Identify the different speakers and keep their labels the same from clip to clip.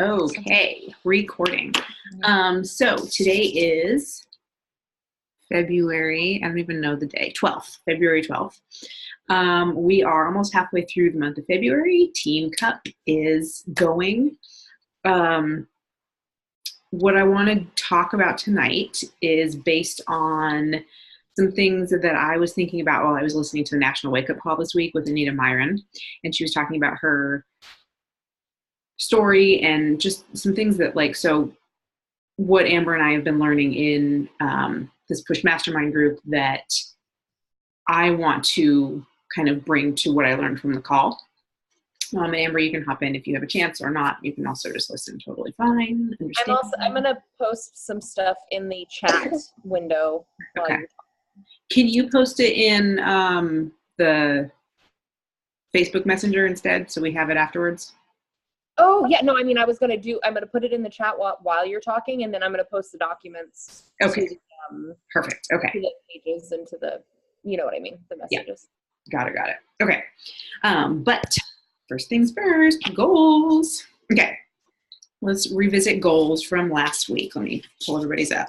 Speaker 1: Okay, recording. So today is February, I don't even know the day, 12th, February 12th. We are almost halfway through the month of February. Team Cup is going. What I want to talk about tonight is based on some things that I was thinking about while I was listening to the National Wake Up Call this week with Anita Myron. And she was talking about her story and just some things that so what Amber and I have been learning in this Push Mastermind group that I want to kind of bring to what I learned from the call. And Amber, you can hop in if you have a chance or not. You can also just listen, totally fine.
Speaker 2: I'm going to post some stuff in the chat window while
Speaker 1: Okay.
Speaker 2: you're talking.
Speaker 1: Can you post it in the Facebook Messenger instead so we have it afterwards?
Speaker 2: Oh, yeah. No, I mean, I'm going to put it in the chat while you're talking, and then I'm going to post the documents.
Speaker 1: Okay.
Speaker 2: To,
Speaker 1: perfect. Okay.
Speaker 2: To the pages and to the, you know what I mean, the messages.
Speaker 1: Yeah. Got it. Okay. But first things first, goals. Okay. Let's revisit goals from last week. Let me pull everybody's up.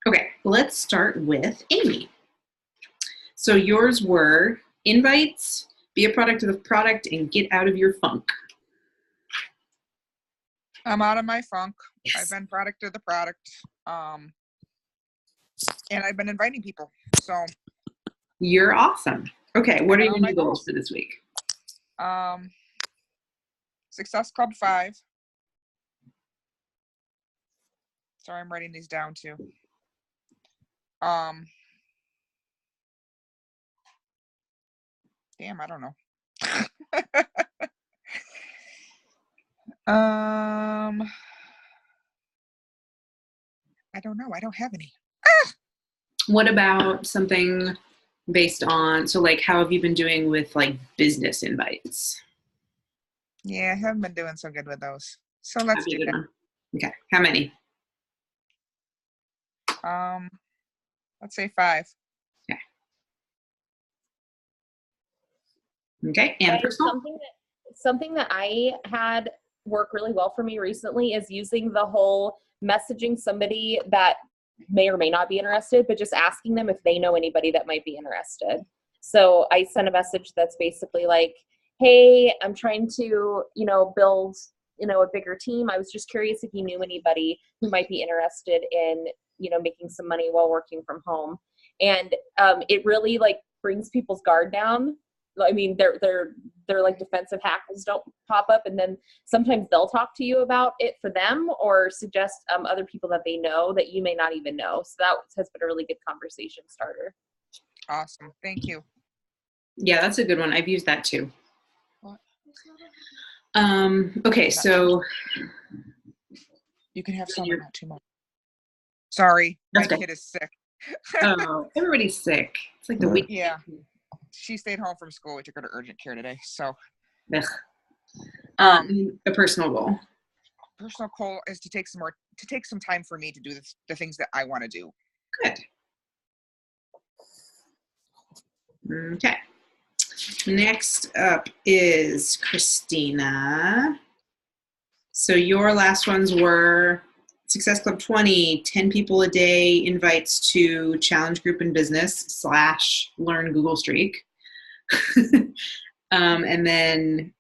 Speaker 1: Okay, let's start with Amy. So yours were invites, be a product of the product, and get out of your funk.
Speaker 3: I'm out of my funk.
Speaker 1: Yes.
Speaker 3: I've been product of the product. And I've been inviting people. So
Speaker 1: you're awesome. Okay, what are your new goals for this week?
Speaker 3: Success Club 5. Sorry, I'm writing these down too. Damn, I don't know. I don't know. I don't have any.
Speaker 1: What about something based on, how have you been doing with business invites?
Speaker 3: Yeah, I haven't been doing so good with those. So let's do that.
Speaker 1: Okay, how many?
Speaker 3: Let's say 5.
Speaker 1: Okay, and personal?
Speaker 2: Something that I had work really well for me recently is using the whole messaging somebody that may or may not be interested, but just asking them if they know anybody that might be interested. So I sent a message that's basically like, hey, I'm trying to, build, a bigger team. I was just curious if you knew anybody who might be interested in, making some money while working from home. And it really brings people's guard down. I mean, they're defensive hackles don't pop up, and then sometimes they'll talk to you about it for them or suggest other people that they know that you may not even know. So that has been a really good conversation starter.
Speaker 3: Awesome. Thank you.
Speaker 1: Yeah, that's a good one. I've used that too.
Speaker 3: What?
Speaker 1: Okay, so
Speaker 3: you can have some, not too much. Sorry, my kid is sick.
Speaker 1: Oh, everybody's sick. It's like the week.
Speaker 3: Yeah. She stayed home from school. We took her to urgent care today. So,
Speaker 1: a personal goal.
Speaker 3: Personal goal is to take some time for me to do the things that I want to do.
Speaker 1: Good. Okay. Next up is Christina. So your last ones were Success Club 20, 10 people a day, invites to Challenge Group in Business / Learn Google Streak. And then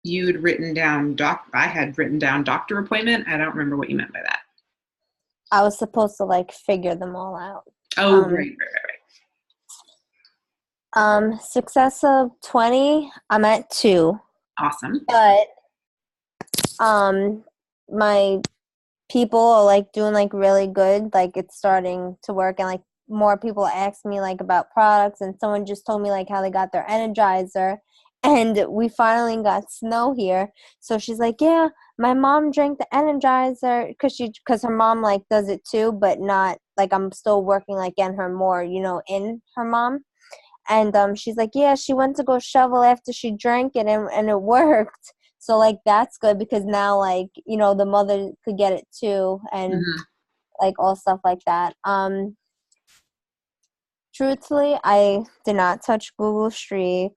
Speaker 1: you'd written down I had written down doctor appointment. I don't remember what you meant by that.
Speaker 4: I was supposed to figure them all out.
Speaker 1: Oh, right.
Speaker 4: Success of 20, I'm at 2.
Speaker 1: Awesome.
Speaker 4: But my people are doing really good. It's starting to work, and more people ask me about products, and someone just told me how they got their Energizer, and we finally got snow here. So she's like, yeah, my mom drank the Energizer because her mom does it too, but not I'm still working getting her more in her mom. And she's like, yeah, she went to go shovel after she drank it, and it worked. So that's good because now the mother could get it too, and all stuff like that. truthfully, I did not touch Google Streak.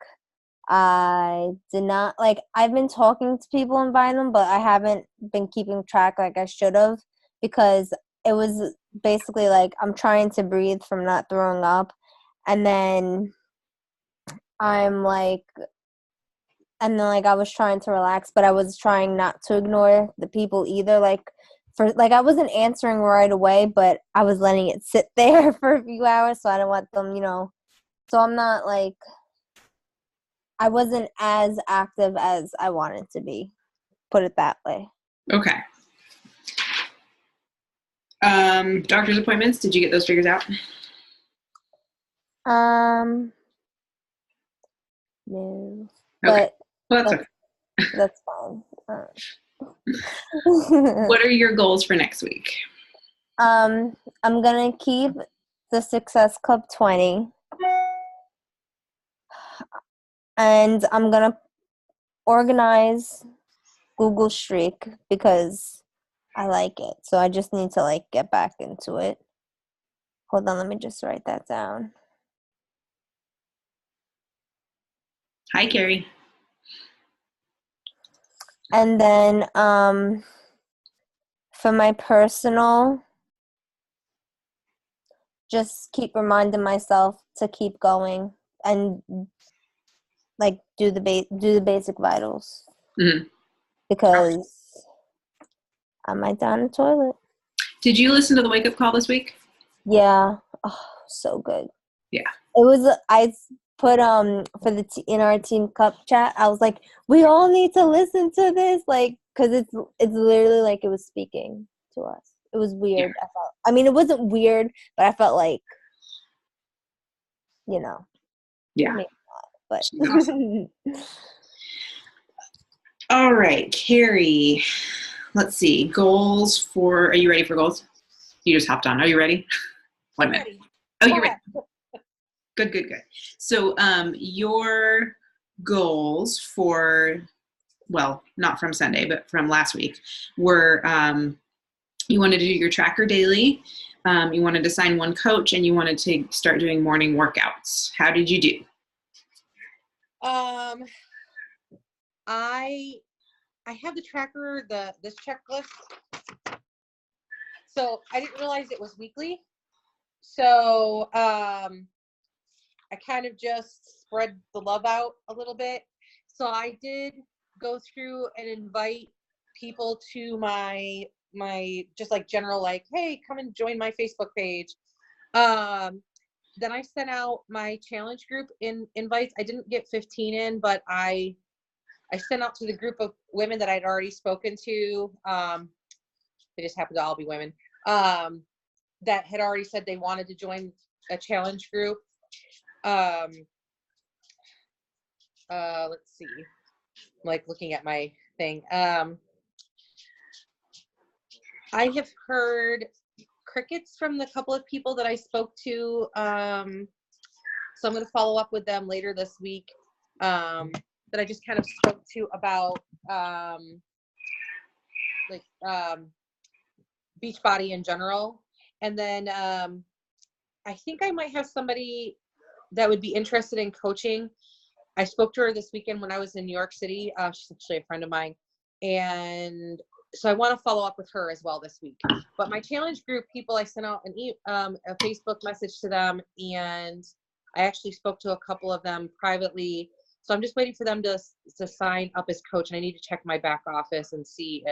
Speaker 4: I did not, like, I've been talking to people inviting them, but I haven't been keeping track like I should have, because it was basically like I'm trying to breathe from not throwing up, and then I'm like, and then like I was trying to relax, but I was trying not to ignore the people either. Like, for like, I wasn't answering right away, but I was letting it sit there for a few hours, so I don't want them, so I'm not like, I wasn't as active as I wanted to be, put it that way.
Speaker 1: Okay. Doctor's appointments, did you get those figures out?
Speaker 4: No,
Speaker 1: Okay.
Speaker 4: but
Speaker 1: Well, that's okay.
Speaker 4: that's fine.
Speaker 1: What are your goals for next week?
Speaker 4: I'm gonna keep the Success Club 20, and I'm gonna organize Google Streak because I like it. So I just need to like get back into it. Hold on, let me just write that down.
Speaker 1: Hi, Carrie.
Speaker 4: And then for my personal, just keep reminding myself to keep going and like do the basic vitals.
Speaker 1: Mm-hmm.
Speaker 4: Because I might down the toilet.
Speaker 1: Did you listen to the wake up call this week?
Speaker 4: Yeah. Oh, so good.
Speaker 1: Yeah.
Speaker 4: It was, I put for the in our team cup chat, I was like, we all need to listen to this, like, because it's literally like it was speaking to us. It was weird.
Speaker 1: Yeah.
Speaker 4: I mean, it wasn't weird, but I felt like,
Speaker 1: Yeah.
Speaker 4: Maybe not, but
Speaker 1: Awesome. All right, Carrie. Let's see. Goals for, are you ready for goals? You just hopped on. Are you ready? 1 minute. Oh, you're ready. Good. So your goals for, well, not from Sunday, but from last week were you wanted to do your tracker daily, you wanted to sign one coach, and you wanted to start doing morning workouts. How did you do?
Speaker 5: I have the tracker, this checklist. So I didn't realize it was weekly. So I kind of just spread the love out a little bit. So I did go through and invite people to my just like general, like, hey, come and join my Facebook page. Then I sent out my challenge group invites. I didn't get 15 in, but I sent out to the group of women that I'd already spoken to. They just happened to all be women that had already said they wanted to join a challenge group. Let's see. I'm like looking at my thing. I have heard crickets from the couple of people that I spoke to. So I'm going to follow up with them later this week. That I just kind of spoke to about Beachbody in general. And then I think I might have somebody that would be interested in coaching. I spoke to her this weekend when I was in New York City. She's actually a friend of mine. And so I want to follow up with her as well this week. But my challenge group people, I sent out a Facebook message to them, and I actually spoke to a couple of them privately. So I'm just waiting for them to sign up as coach, and I need to check my back office and see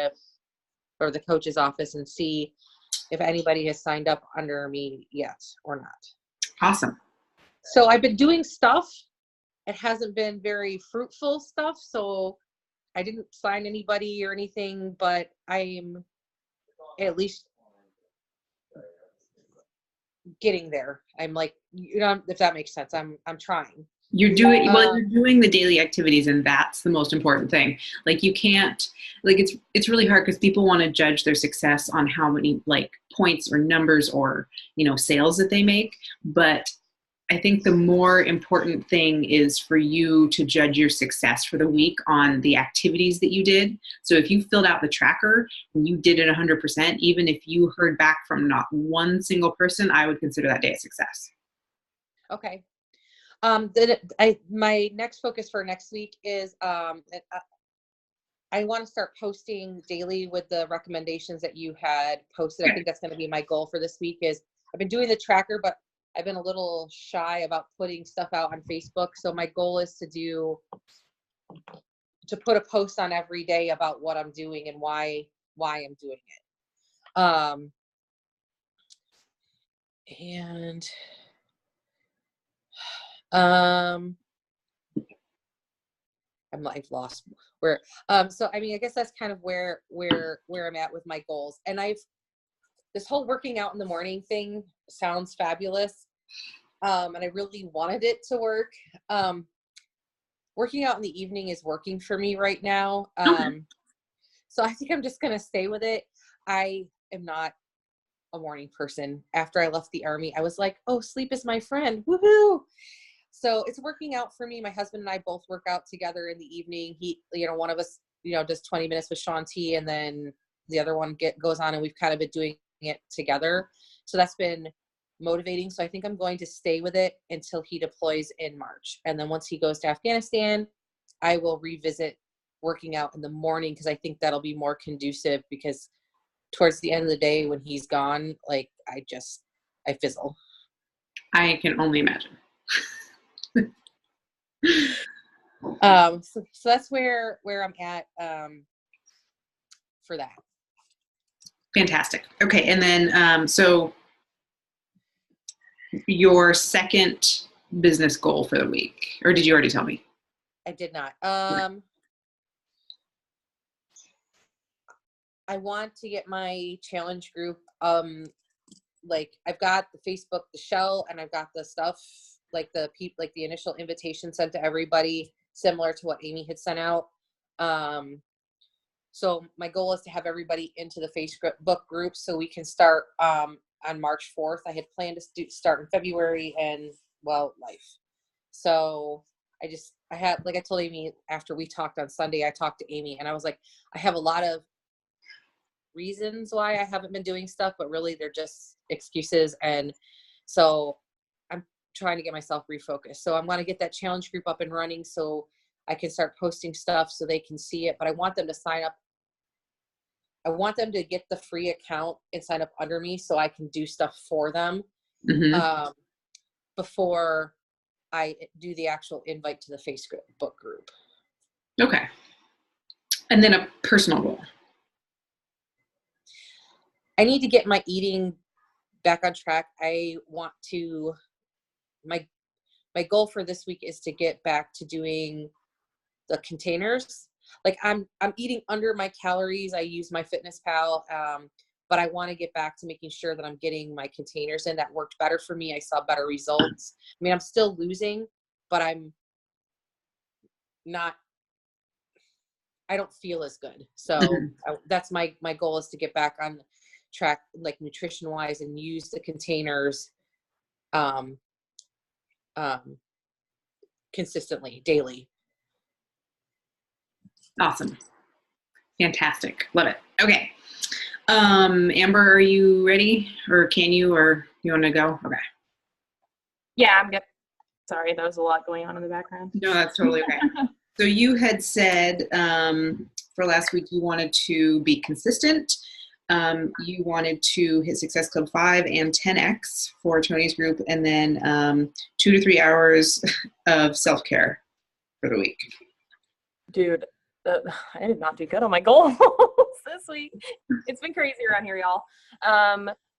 Speaker 5: or the coach's office, and see if anybody has signed up under me yet or not.
Speaker 1: Awesome.
Speaker 5: So I've been doing stuff. It hasn't been very fruitful stuff. So I didn't sign anybody or anything, but I'm at least getting there. I'm like, if that makes sense, I'm trying.
Speaker 1: You're doing you're doing the daily activities, and that's the most important thing. Like, you can't, like, it's really hard because people want to judge their success on how many like points or numbers or sales that they make. But I think the more important thing is for you to judge your success for the week on the activities that you did. So if you filled out the tracker and you did it 100%, even if you heard back from not one single person, I would consider that day a success.
Speaker 5: Okay. My next focus for next week is I want to start posting daily with the recommendations that you had posted. I think that's going to be my goal for this week. Is I've been doing the tracker, but I've been a little shy about putting stuff out on Facebook. So my goal is to put a post on every day about what I'm doing and why I'm doing it. I've lost where, so I mean, I guess that's kind of where I'm at with my goals. And this whole working out in the morning thing sounds fabulous. And I really wanted it to work. Working out in the evening is working for me right now. So I think I'm just going to stay with it. I am not a morning person. After I left the Army, I was like, oh, sleep is my friend. Woohoo. So it's working out for me. My husband and I both work out together in the evening. One of us, does 20 minutes with Shaun T, and then the other one goes on, and we've kind of been doing it together. So that's been motivating. So I think I'm going to stay with it until he deploys in March. And then once he goes to Afghanistan, I will revisit working out in the morning, because I think that'll be more conducive, because towards the end of the day when he's gone, like I fizzle.
Speaker 1: I can only imagine.
Speaker 5: So that's where I'm at for that.
Speaker 1: Fantastic. Okay, and then so your second business goal for the week, or did you already tell me?
Speaker 5: I did not. I want to get my challenge group. Like I've got the Facebook, the shell, and I've got the stuff like the initial invitation sent to everybody, similar to what Amy had sent out. So my goal is to have everybody into the Facebook group so we can start on March 4th. I had planned to start in February, and life. So I had, like I told Amy after we talked on Sunday, I talked to Amy and I was like, I have a lot of reasons why I haven't been doing stuff, but really they're just excuses. And so I'm trying to get myself refocused. So I'm going to get that challenge group up and running so I can start posting stuff so they can see it. But I want them to sign up. I want them to get the free account and sign up under me so I can do stuff for them before I do the actual invite to the Facebook group.
Speaker 1: Okay. And then a personal goal.
Speaker 5: I need to get my eating back on track. I want to, my goal for this week is to get back to doing the containers. Like I'm eating under my calories. I use MyFitnessPal, but I want to get back to making sure that I'm getting my containers in. That worked better for me. I saw better results. I mean, I'm still losing, but I'm not, I don't feel as good. So that's my goal, is to get back on track, like nutrition wise, and use the containers consistently, daily.
Speaker 1: Awesome. Fantastic. Love it. Okay. Amber, are you ready, or can you, or you want to go? Okay.
Speaker 2: Yeah, I'm good. Sorry, there was a lot going on in the background.
Speaker 1: No, that's totally okay. So you had said for last week you wanted to be consistent. You wanted to hit Success Club 5 and 10X for Tony's group, and then 2 to 3 hours of self-care for the week.
Speaker 2: Dude, I did not do good on my goals this week. It's been crazy around here, y'all.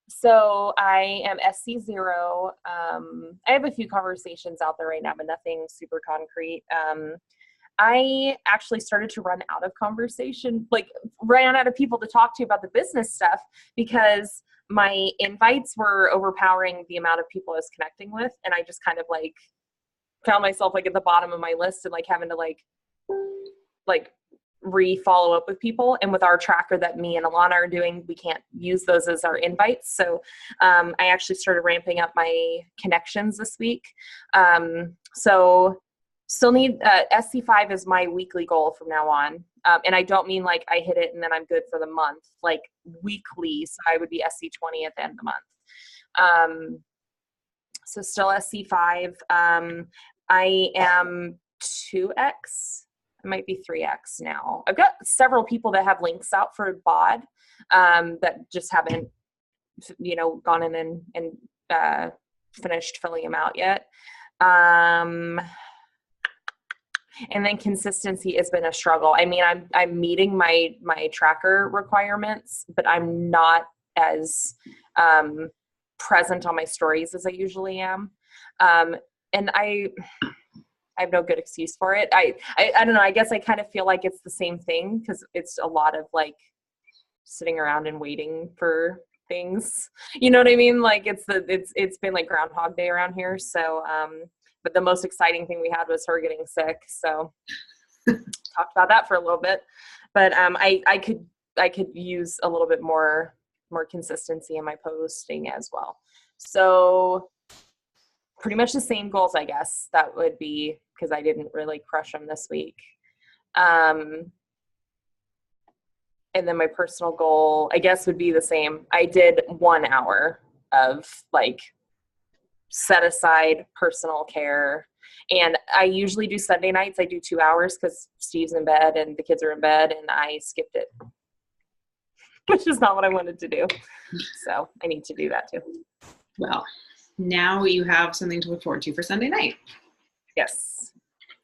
Speaker 2: So I am SC0. I have a few conversations out there right now, but nothing super concrete. I actually started to run out of conversation, like ran out of people to talk to about the business stuff, because my invites were overpowering the amount of people I was connecting with. And I just kind of like found myself like at the bottom of my list and like having to like re-follow up with people. And with our tracker that me and Alana are doing, we can't use those as our invites. So I actually started ramping up my connections this week. So still need SC5 is my weekly goal from now on. And I don't mean like I hit it and then I'm good for the month, like weekly. So I would be SC20 at the end of the month. So still SC5. I am 2X. It might be 3X now. I've got several people that have links out for BOD that just haven't, gone in and finished filling them out yet. And then consistency has been a struggle. I mean, I'm meeting my tracker requirements, but I'm not as present on my stories as I usually am. And I have no good excuse for it. I don't know. I guess I kind of feel like it's the same thing because it's a lot of like sitting around and waiting for things. You know what I mean? Like it's been like Groundhog Day around here. So, but the most exciting thing we had was her getting sick. So talked about that for a little bit, but I could use a little bit more consistency in my posting as well. So pretty much the same goals, I guess. That would be because I didn't really crush them this week. And then my personal goal, I guess, would be the same. I did 1 hour of like set aside personal care. And I usually do Sunday nights. I do 2 hours because Steve's in bed and the kids are in bed, and I skipped it, which is not what I wanted to do. So I need to do that too.
Speaker 1: Well, now you have something to look forward to for Sunday night.
Speaker 2: Yes.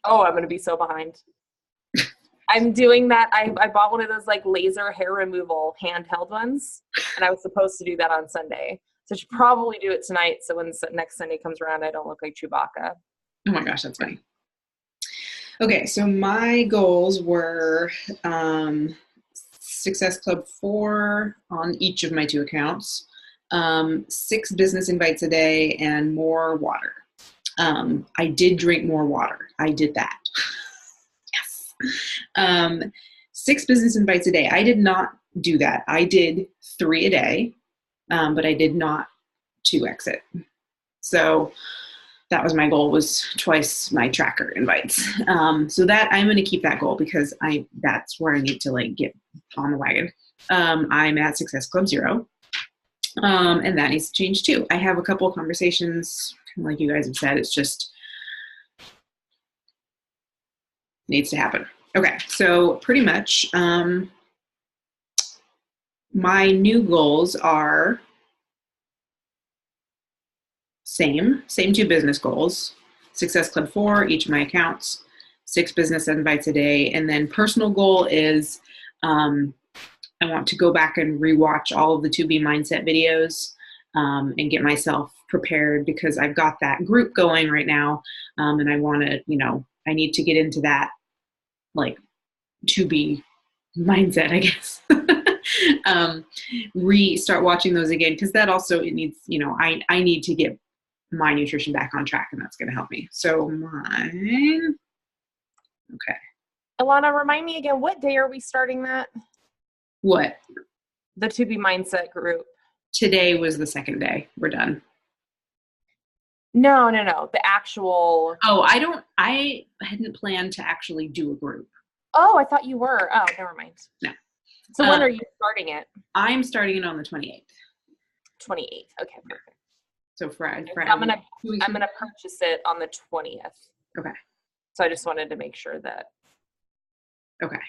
Speaker 2: Oh, I'm going to be so behind. I'm doing that. I bought one of those like laser hair removal handheld ones, and I was supposed to do that on Sunday. So I should probably do it tonight so when next Sunday comes around, I don't look like Chewbacca.
Speaker 1: Oh my gosh, that's funny. Okay, so my goals were Success Club 4 on each of my 2 accounts, 6 business invites a day, and more water. I did drink more water. I did that. Yes. 6 business invites a day. I did not do that. I did 3 a day, but I did not 2X it. So that was my goal, was twice my tracker invites. So that I'm going to keep that goal because that's where I need to like get on the wagon. I'm at Success Club 0. And that needs to change too. I have a couple of conversations, like you guys have said, it's just needs to happen. Okay, so pretty much my new goals are same 2 business goals, Success Club 4, each of my accounts, 6 business invites a day, and then personal goal is I want to go back and rewatch all of the 2B Mindset videos and get myself prepared because I've got that group going right now, and I want to, I need to get into that like 2B mindset, I guess. Start watching those again because that also it needs, I need to get my nutrition back on track, and that's going to help me. So mine. Okay.
Speaker 2: Alana, remind me again, what day are we starting that?
Speaker 1: What?
Speaker 2: The 2B Mindset group.
Speaker 1: Today was the 2nd day. We're done.
Speaker 2: No. The actual.
Speaker 1: Oh, I hadn't planned to actually do a group.
Speaker 2: Oh, I thought you were. Oh, never mind.
Speaker 1: No.
Speaker 2: So when are you starting it?
Speaker 1: I'm starting it on the 28th.
Speaker 2: 28th. Okay, perfect.
Speaker 1: So Friday.
Speaker 2: I'm gonna purchase it on the 20th.
Speaker 1: Okay.
Speaker 2: So I just wanted to make sure that.
Speaker 1: Okay.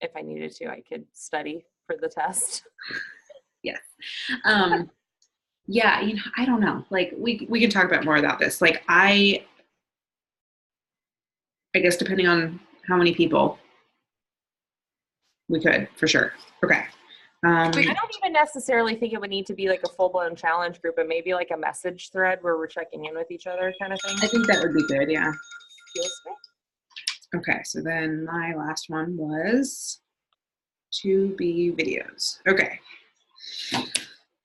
Speaker 2: If I needed to, I could study for the test.
Speaker 1: Yes. Yeah, I don't know. Like we can talk about more about this. Like I guess depending on how many people we could, for sure. Okay.
Speaker 2: I don't even necessarily think it would need to be like a full-blown challenge group, but maybe like a message thread where we're checking in with each other kind of thing.
Speaker 1: I think that would be good, yeah.
Speaker 2: Feels good.
Speaker 1: Okay, so then my last one was 2B videos. Okay.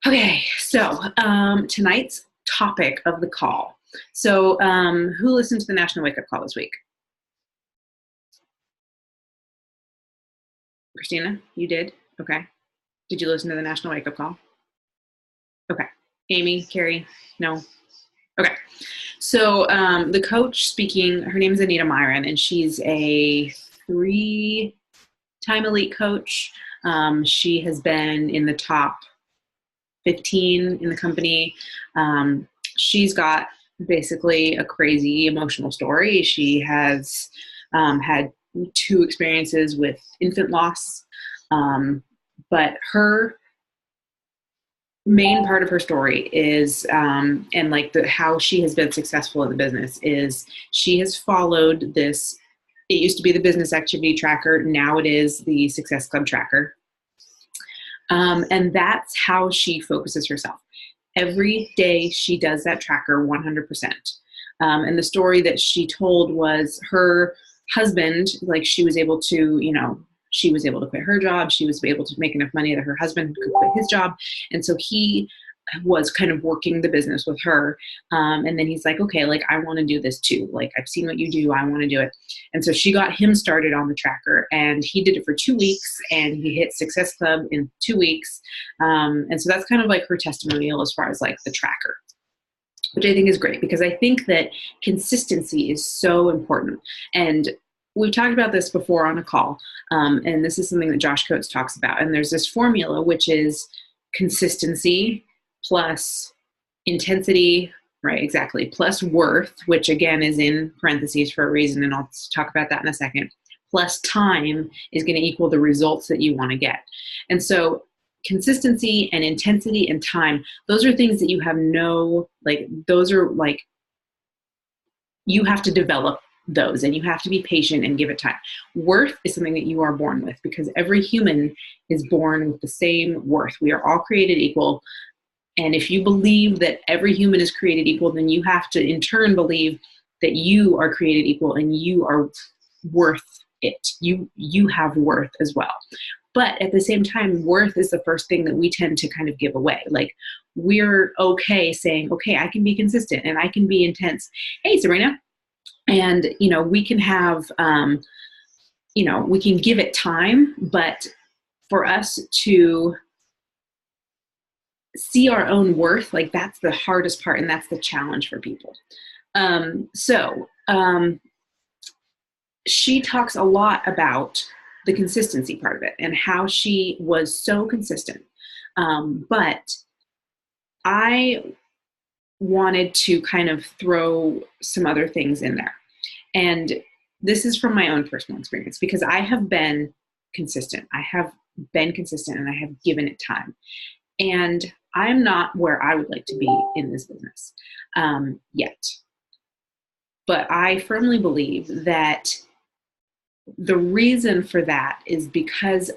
Speaker 1: Okay, so tonight's topic of the call. So who listened to the National Wake Up Call this week? Christina, you did? Okay. Did you listen to the National Wake Up Call? Okay. Amy, Carrie, no? Okay. So the coach speaking, her name is Anita Myron, and she's a 3-time elite coach. She has been in the top 15 in the company. She's got basically a crazy emotional story. She has had 2 experiences with infant loss. But her main part of her story is, and like how she has been successful in the business is she has followed this. It used to be the business activity tracker. Now it is the Success Club tracker. And that's how she focuses herself. Every day she does that tracker 100%. And the story that she told was her husband, like she was able to, she was able to quit her job. She was able to make enough money that her husband could quit his job. And so he was kind of working the business with her. And then he's like, okay, like I want to do this too. Like I've seen what you do. I want to do it. And so she got him started on the tracker, and he did it for 2 weeks, and he hit Success Club in 2 weeks. And so that's kind of like her testimonial as far as like the tracker, which I think is great, because I think that consistency is so important. And we've talked about this before on a call, and this is something that Josh Coates talks about. And there's this formula, which is consistency plus intensity, right? Exactly. Plus worth, which again is in parentheses for a reason, and I'll talk about that in a second. Plus time is going to equal the results that you want to get. And so consistency and intensity and time, those are things that you have those are like, you have to develop those, and you have to be patient and give it time. Worth is something that you are born with, because every human is born with the same worth. We are all created equal. And if you believe that every human is created equal, then you have to in turn believe that you are created equal and you are worth it. You have worth as well. But at the same time, worth is the first thing that we tend to kind of give away. Like we're okay saying, okay, I can be consistent and I can be intense. Hey, Sabrina. And, we can have, we can give it time, but for us to see our own worth, like that's the hardest part, and that's the challenge for people. She talks a lot about the consistency part of it and how she was so consistent. But I wanted to kind of throw some other things in there. And this is from my own personal experience, because I have been consistent. I have been consistent and I have given it time. And I'm not where I would like to be in this business yet. But I firmly believe that the reason for that is because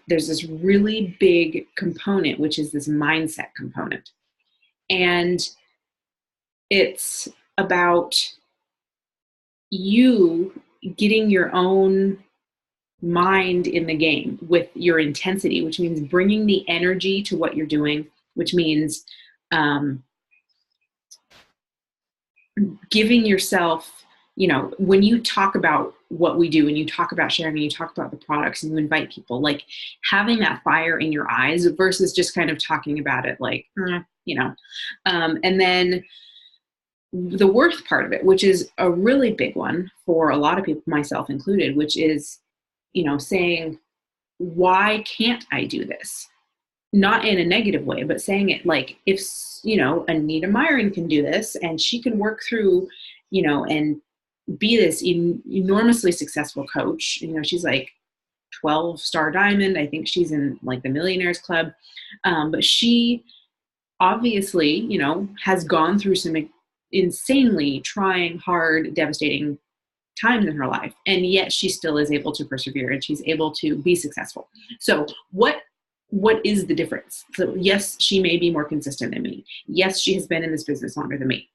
Speaker 1: there's this really big component, which is this mindset component. And it's about you getting your own mind in the game with your intensity, which means bringing the energy to what you're doing, which means giving yourself, when you talk about what we do and you talk about sharing and you talk about the products and you invite people, like having that fire in your eyes versus just kind of talking about it like, and then the worth part of it, which is a really big one for a lot of people, myself included, which is, saying, why can't I do this? Not in a negative way, but saying it like, if, Anita Myron can do this and she can work through, and be this enormously successful coach. She's like 12-star diamond. I think she's in like the Millionaires Club. But she obviously, has gone through some insanely trying, hard, devastating times in her life. And yet she still is able to persevere and she's able to be successful. So what is the difference? So yes, she may be more consistent than me. Yes, she has been in this business longer than me.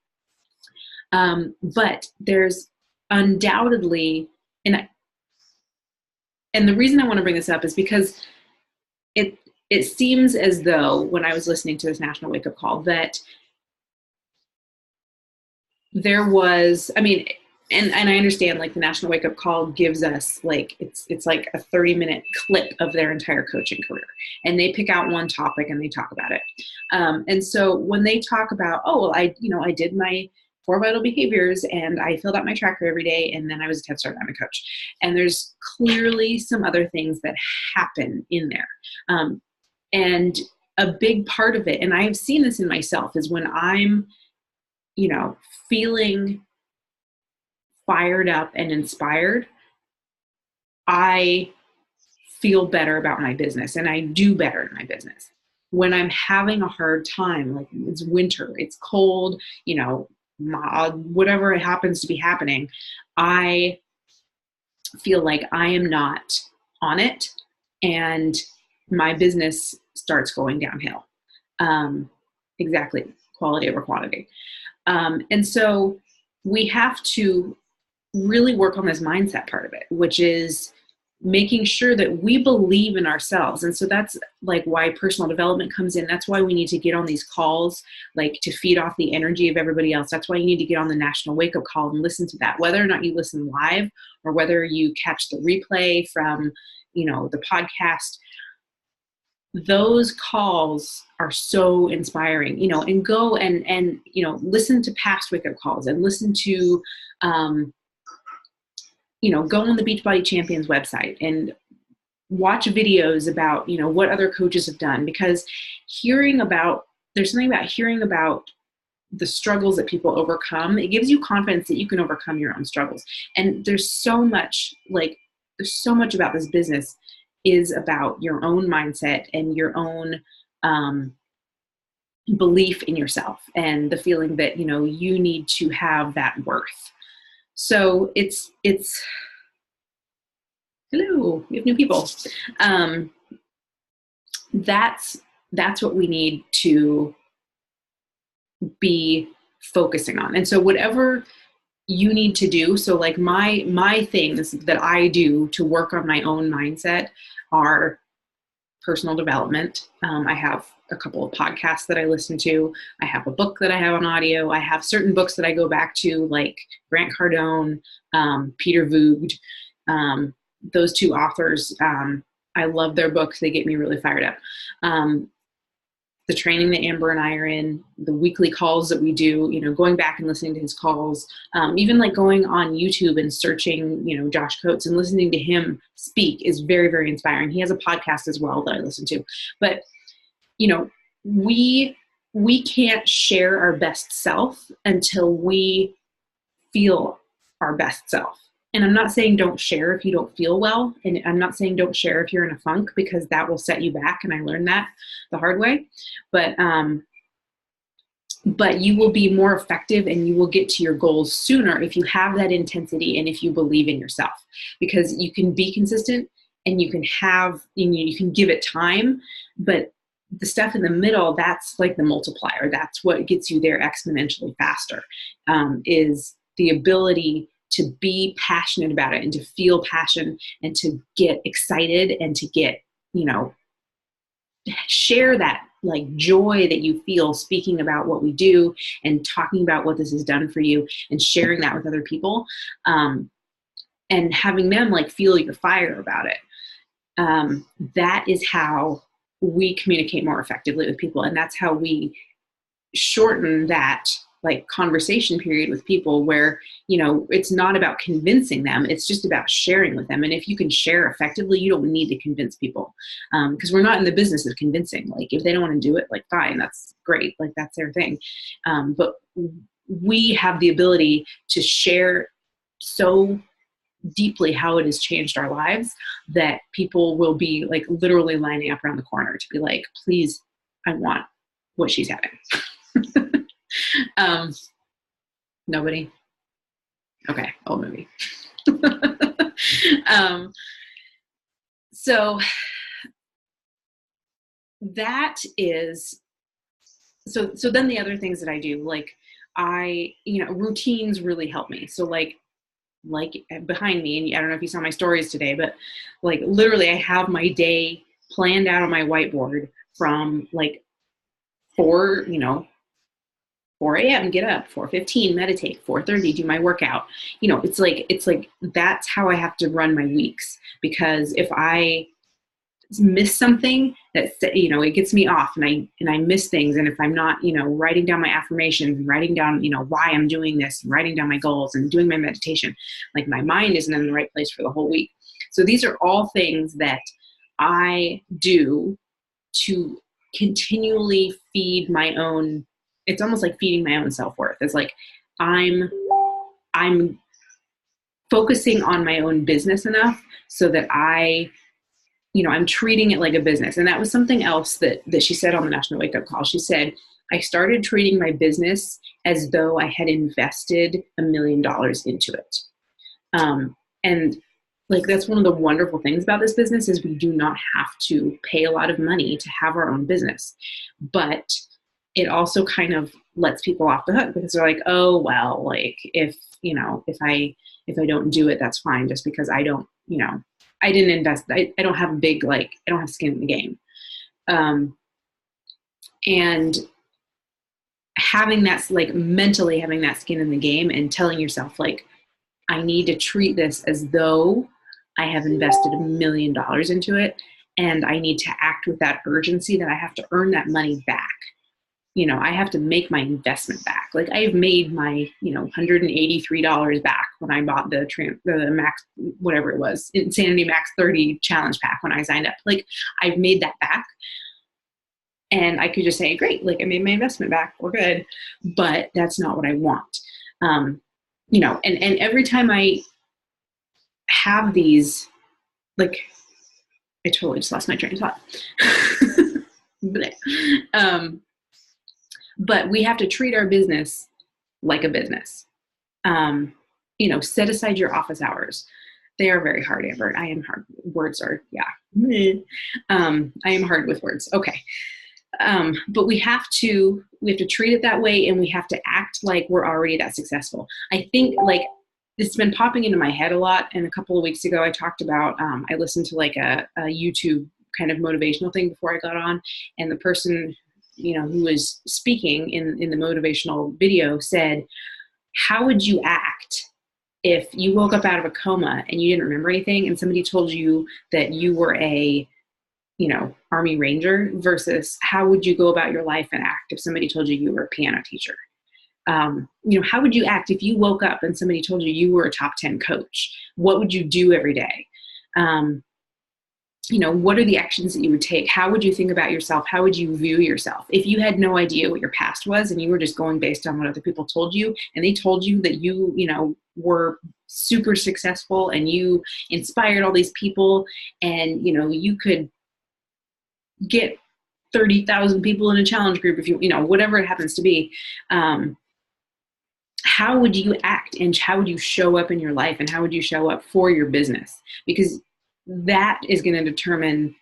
Speaker 1: But there's undoubtedly, and the reason I want to bring this up is because it seems as though when I was listening to this National Wake Up Call that there was, and I understand like the National Wake Up Call gives us like, it's like a 30-minute clip of their entire coaching career. And they pick out one topic and they talk about it. And so when they talk about, I did my 4 vital behaviors and I filled out my tracker every day. And then I was a 10-star diamond coach. And there's clearly some other things that happen in there. And a big part of it, and I've seen this in myself, is when I'm you know, feeling fired up and inspired, I feel better about my business and I do better in my business. When I'm having a hard time, like it's winter, it's cold, you know, whatever happens to be happening, I feel like I am not on it and my business starts going downhill. Exactly. Quality over quantity. And so we have to really work on this mindset part of it, which is making sure that we believe in ourselves. And so that's like why personal development comes in. That's why we need to get on these calls, like to feed off the energy of everybody else. That's why you need to get on the National Wake Up Call and listen to that, whether or not you listen live or whether you catch the replay from, you know, the podcast. Those calls are so inspiring, you know, and go and, you know, listen to past wake up calls and listen to, you know, go on the Beachbody Champions website and watch videos about, you know, what other coaches have done, because there's something about hearing about the struggles that people overcome. It gives you confidence that you can overcome your own struggles. And there's so much about this business is about your own mindset and your own belief in yourself and the feeling that, you know, you need to have that worth. So it's hello, we have new people. That's what we need to be focusing on. And so whatever you need to do, so like my things that I do to work on my own mindset are personal development. I have a couple of podcasts that I listen to. I have a book that I have on audio. I have certain books that I go back to, like Grant Cardone, Peter Voogd, those two authors. I love their books. They get me really fired up. The training that Amber and I are in, the weekly calls that we do, you know, going back and listening to his calls, even like going on YouTube and searching, you know, Josh Coates and listening to him speak is very, very inspiring. He has a podcast as well that I listen to. But, you know, we can't share our best self until we feel our best self. And I'm not saying don't share if you don't feel well. And I'm not saying don't share if you're in a funk, because that will set you back. And I learned that the hard way. But you will be more effective and you will get to your goals sooner if you have that intensity and if you believe in yourself, because you can be consistent and you can give it time, but the stuff in the middle, that's like the multiplier. That's what gets you there exponentially faster, is the ability to be passionate about it and to feel passion and to get excited and to get, you know, share that like joy that you feel speaking about what we do and talking about what this has done for you and sharing that with other people, and having them like feel your fire about it. That is how we communicate more effectively with people. And that's how we shorten that like conversation period with people where, you know, it's not about convincing them. It's just about sharing with them. And if you can share effectively, you don't need to convince people, because we're not in the business of convincing. Like if they don't want to do it, like fine, that's great. Like that's their thing. But we have the ability to share so deeply how it has changed our lives that people will be like literally lining up around the corner to be like, please, I want what she's having. Nobody? Okay, old movie. So that is, so then the other things that I do, like routines really help me. So like behind me, and I don't know if you saw my stories today, but like literally I have my day planned out on my whiteboard from like 4 a.m. get up, 4:15 meditate, 4:30 do my workout. You know, it's like that's how I have to run my weeks, because if I miss something, that, you know, it gets me off and I miss things. And if I'm not, you know, writing down my affirmations and writing down, you know, why I'm doing this and writing down my goals and doing my meditation, like my mind isn't in the right place for the whole week. So these are all things that I do to continually feed my own it's almost like feeding my own self-worth. It's like I'm focusing on my own business enough so that I'm treating it like a business. And that was something else that she said on the National Wake Up Call. She said, I started treating my business as though I had invested $1 million into it. And like, that's one of the wonderful things about this business is we do not have to pay a lot of money to have our own business. But it also kind of lets people off the hook because they're like, oh, well, like if I don't do it, that's fine. Just because I don't, I didn't invest, I don't have I don't have skin in the game. And having that, like mentally having that skin in the game and telling yourself like, I need to treat this as though I have invested $1 million into it. And I need to act with that urgency that I have to earn that money back. I have to make my investment back. Like I've made my, $183 back when I bought the Max, whatever it was, Insanity Max 30 challenge pack when I signed up. Like I've made that back. And I could just say, great, like I made my investment back, we're good. But that's not what I want. And every time I have these, like, I totally just lost my train of thought. But we have to treat our business like a business. Set aside your office hours. They are very hard, Amber. I am hard. Words are, yeah. I am hard with words. Okay. But we have to treat it that way, and we have to act like we're already that successful. I think like it's been popping into my head a lot. And a couple of weeks ago I talked about, I listened to like a YouTube kind of motivational thing before I got on, and the person who was speaking in the motivational video said, how would you act if you woke up out of a coma and you didn't remember anything and somebody told you that you were a, Army Ranger versus how would you go about your life and act if somebody told you you were a piano teacher? How would you act if you woke up and somebody told you you were a top 10 coach? What would you do every day? What are the actions that you would take? How would you think about yourself? How would you view yourself? If you had no idea what your past was and you were just going based on what other people told you, and they told you that you, were super successful and you inspired all these people and, you could get 30,000 people in a challenge group if you whatever it happens to be, how would you act and how would you show up in your life and how would you show up for your business? Because that is going to determine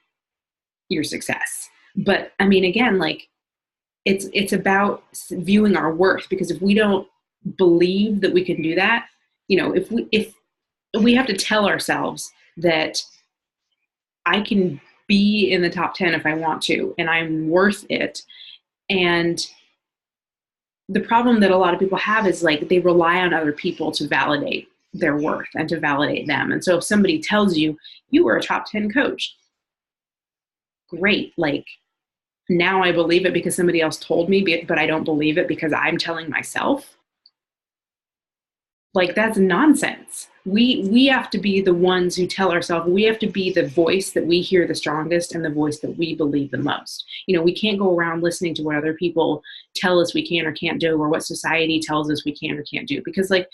Speaker 1: your success. But I mean, again, like it's about viewing our worth, because if we don't believe that we can do that, if we have to tell ourselves that I can be in the top 10 if I want to, and I'm worth it. And the problem that a lot of people have is like they rely on other people to validate their worth and to validate them. And so if somebody tells you you were a top 10 coach, great. Like now I believe it because somebody else told me, but I don't believe it because I'm telling myself. Like that's nonsense. We have to be the ones who tell ourselves, we have to be the voice that we hear the strongest and the voice that we believe the most. We can't go around listening to what other people tell us we can or can't do, or what society tells us we can or can't do, because like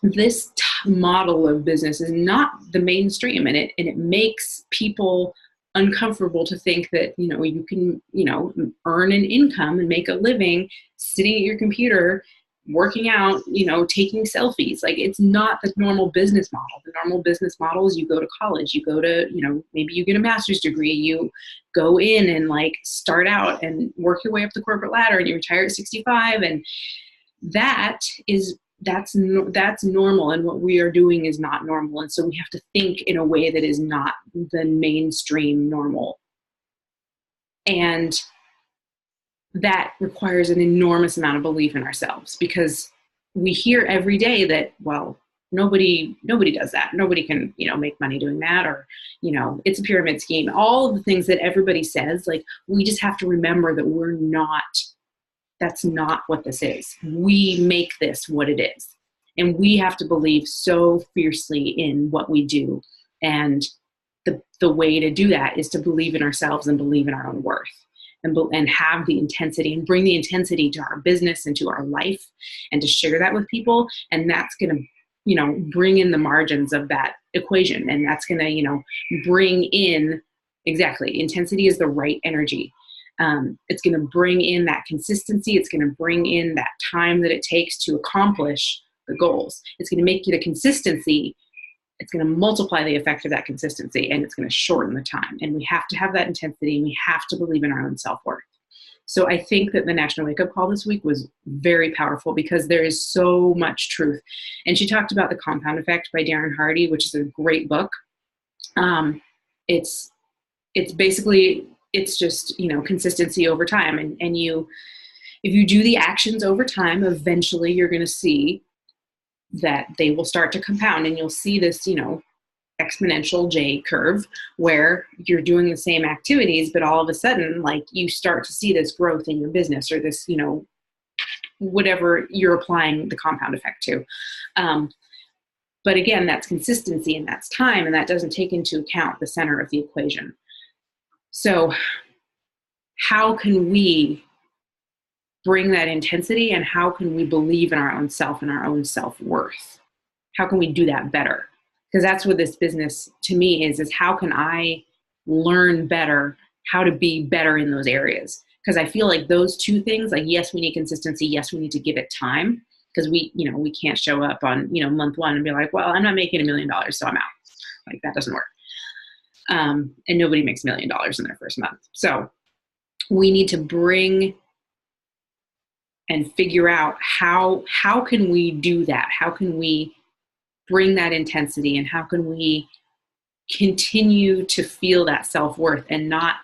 Speaker 1: this model of business is not the mainstream, and it makes people uncomfortable to think that, you can, earn an income and make a living sitting at your computer, working out, taking selfies. Like it's not the normal business model. The normal business model is you go to college, you go to, maybe you get a master's degree, you go in and like start out and work your way up the corporate ladder and you retire at 65. And that's normal. And what we are doing is not normal. And so we have to think in a way that is not the mainstream normal. And that requires an enormous amount of belief in ourselves, because we hear every day that, well, nobody does that. Nobody can, make money doing that, or, it's a pyramid scheme. All of the things that everybody says, like, we just have to remember that that's not what this is. We make this what it is. And we have to believe so fiercely in what we do. And the way to do that is to believe in ourselves and believe in our own worth. and have the intensity and bring the intensity to our business and to our life and to share that with people. And that's going to, bring in the margins of that equation. And that's going to, bring in, exactly, intensity is the right energy. It's going to bring in that consistency. It's going to bring in that time that it takes to accomplish the goals. It's going to make you the consistency. It's going to multiply the effect of that consistency, and it's going to shorten the time. And we have to have that intensity, and we have to believe in our own self-worth. So I think that the National Wake Up Call this week was very powerful because there is so much truth. And she talked about The Compound Effect by Darren Hardy, which is a great book. It's basically, it's just, consistency over time. And if you do the actions over time, eventually you're going to see that they will start to compound, and you'll see this, exponential J curve where you're doing the same activities, but all of a sudden, like, you start to see this growth in your business, or this, whatever you're applying the compound effect to. But again, that's consistency and that's time, and that doesn't take into account the center of the equation. So how can we bring that intensity, and how can we believe in our own self and our own self-worth? How can we do that better? Because that's what this business to me is how can I learn better how to be better in those areas? Because I feel like those two things, like, yes, we need consistency. Yes, we need to give it time, because we can't show up on, month one and be like, well, I'm not making $1 million, so I'm out. Like, that doesn't work. And nobody makes $1 million in their first month. So we need to bring and figure out how can we do that? How can we bring that intensity, and how can we continue to feel that self-worth and not,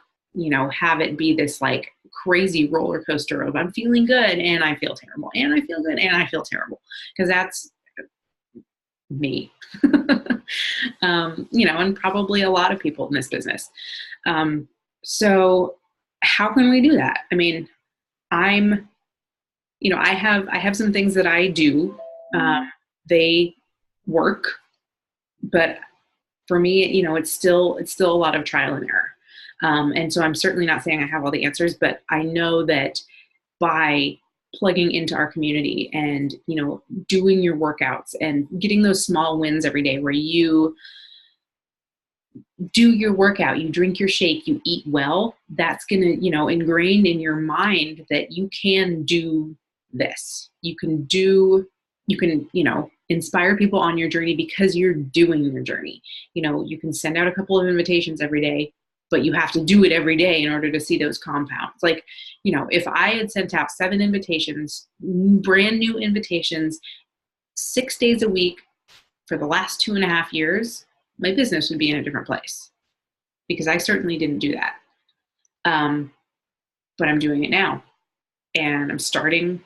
Speaker 1: have it be this like crazy roller coaster of I'm feeling good and I feel terrible and I feel good and I feel terrible, because that's me, and probably a lot of people in this business. So how can we do that? I mean, I have some things that I do. They work, but for me, it's still a lot of trial and error. And so I'm certainly not saying I have all the answers, but I know that by plugging into our community and, doing your workouts and getting those small wins every day where you do your workout, you drink your shake, you eat well, that's going to, ingrain in your mind that you can do this. You can, inspire people on your journey because you're doing your journey. You can send out a couple of invitations every day, but you have to do it every day in order to see those compounds. Like, if I had sent out 7 invitations, brand new invitations, 6 days a week for the last 2.5 years, my business would be in a different place, because I certainly didn't do that. But I'm doing it now, and I'm starting,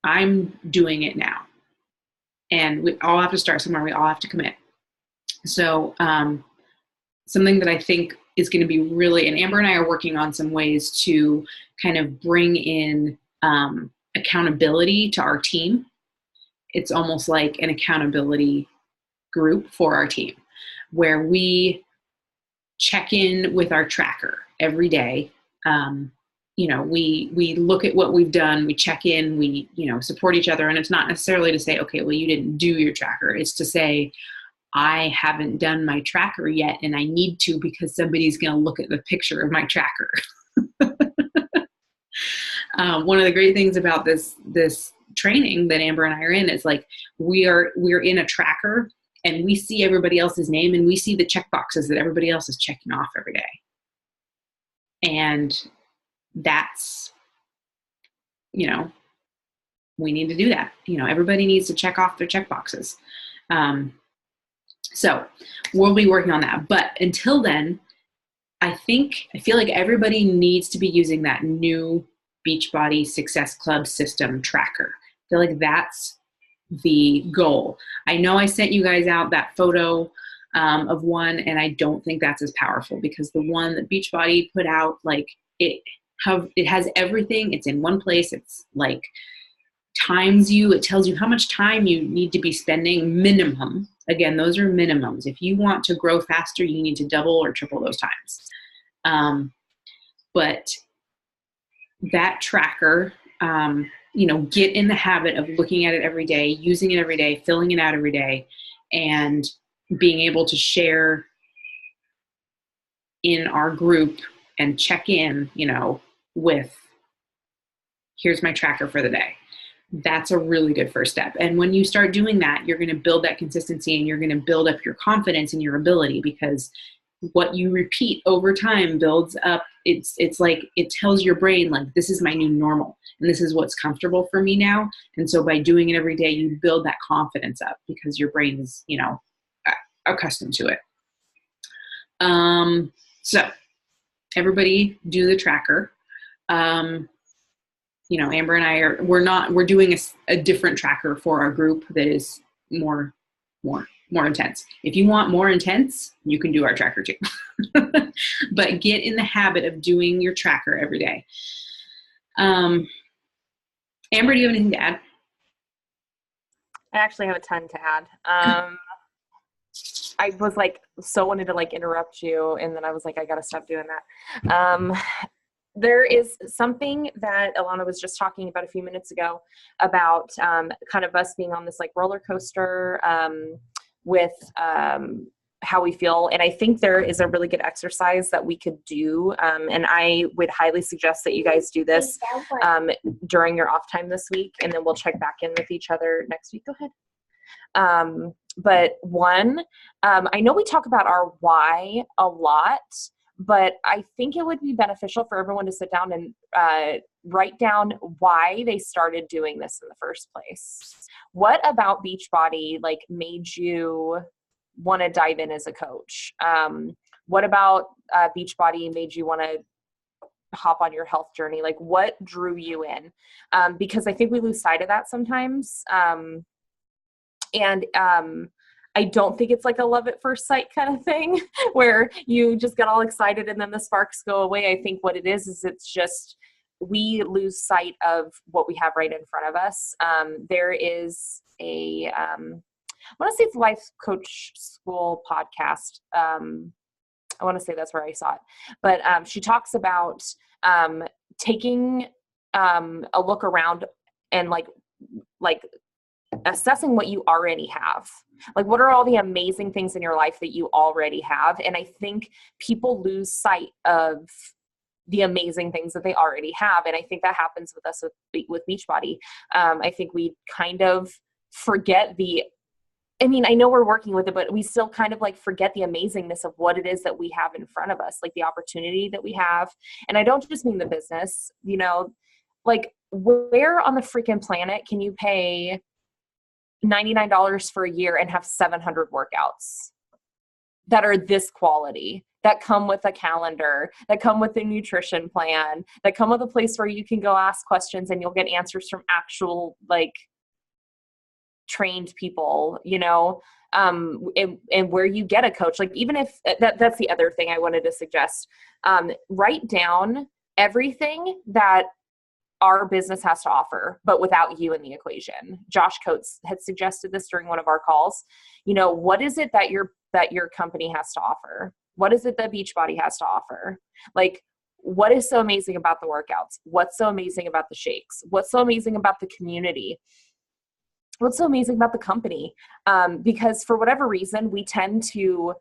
Speaker 1: I'm doing it now. And we all have to start somewhere. We all have to commit. So something that I think is going to be really, and Amber and I are working on some ways to kind of bring in accountability to our team. It's almost like an accountability group for our team, where we check in with our tracker every day. We look at what we've done, we check in, we, support each other. And it's not necessarily to say, okay, well, you didn't do your tracker. It's to say, I haven't done my tracker yet, and I need to, because somebody's going to look at the picture of my tracker. One of the great things about this training that Amber and I are in is, like, we're in a tracker, and we see everybody else's name, and we see the check boxes that everybody else is checking off every day. And that's, we need to do that. Everybody needs to check off their check boxes. So we'll be working on that. But until then, I feel like everybody needs to be using that new Beachbody Success Club system tracker. I feel like that's the goal. I know I sent you guys out that photo of one, and I don't think that's as powerful, because the one that Beachbody put out, like, it has everything. It's in one place. It's like it tells you how much time you need to be spending minimum. Again, those are minimums. If you want to grow faster, you need to double or triple those times. but that tracker, get in the habit of looking at it every day, using it every day, filling it out every day, and being able to share in our group and check in, with, here's my tracker for the day. That's a really good first step. And when you start doing that, you're going to build that consistency and you're going to build up your confidence in your ability, because what you repeat over time builds up. It's like, it tells your brain, like, this is my new normal and this is what's comfortable for me now. And so by doing it every day, you build that confidence up because your brain is, accustomed to it. So everybody do the tracker. Amber and I we're doing a different tracker for our group that is more intense. If you want more intense, you can do our tracker too. But get in the habit of doing your tracker every day. Amber, do you have anything to add?
Speaker 2: I actually have a ton to add. I was wanted to interrupt you, and then I was like, I gotta stop doing that. There is something that Alana was just talking about a few minutes ago about kind of us being on this roller coaster with how we feel. And I think there is a really good exercise that we could do. And I would highly suggest that you guys do this during your off time this week, and then we'll check back in with each other next week. Go ahead. But one, I know we talk about our why a lot, but I think it would be beneficial for everyone to sit down and write down why they started doing this in the first place. What about Beachbody made you want to dive in as a coach? What about Beachbody made you want to hop on your health journey? What drew you in? Because I think we lose sight of that sometimes. I don't think it's a love at first sight kind of thing where you just get all excited and then the sparks go away. I think what it is it's just we lose sight of what we have right in front of us. There is I want to say it's Life Coach School podcast. I want to say that's where I saw it. But she talks about taking a look around and assessing what you already have. What are all the amazing things in your life that you already have? And I think people lose sight of the amazing things that they already have. And I think that happens with us with Beachbody. I think we kind of forget I know we're working with it, but we still kind of forget the amazingness of what it is that we have in front of us, the opportunity that we have. And I don't just mean the business, where on the freaking planet can you pay $99 for a year and have 700 workouts that are this quality, that come with a calendar, that come with a nutrition plan, that come with a place where you can go ask questions and you'll get answers from actual trained people, and where you get a coach. Even if that's the other thing I wanted to suggest, write down everything that our business has to offer, but without you in the equation. Josh Coates had suggested this during one of our calls. What is it that your company has to offer? What is it that Beachbody has to offer? What is so amazing about the workouts? What's so amazing about the shakes? What's so amazing about the community? What's so amazing about the company? Because for whatever reason, we tend to,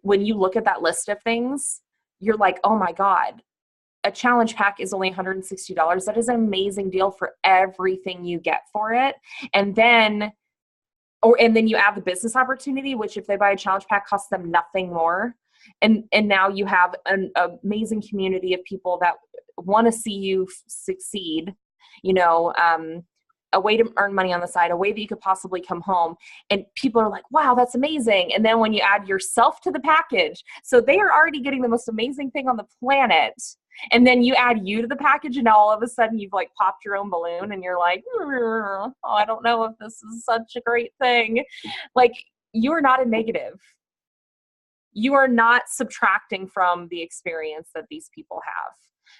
Speaker 2: when you look at that list of things, you're like, oh my God, a challenge pack is only $160. That is an amazing deal for everything you get for it. And then you add the business opportunity, which if they buy a challenge pack costs them nothing more. And now you have an amazing community of people that want to see you succeed, a way to earn money on the side, a way that you could possibly come home. And people are like, wow, that's amazing. And then when you add yourself to the package, so they are already getting the most amazing thing on the planet. And then you add you to the package, and now all of a sudden you've popped your own balloon and you're like, oh, I don't know if this is such a great thing. You are not a negative. You are not subtracting from the experience that these people have.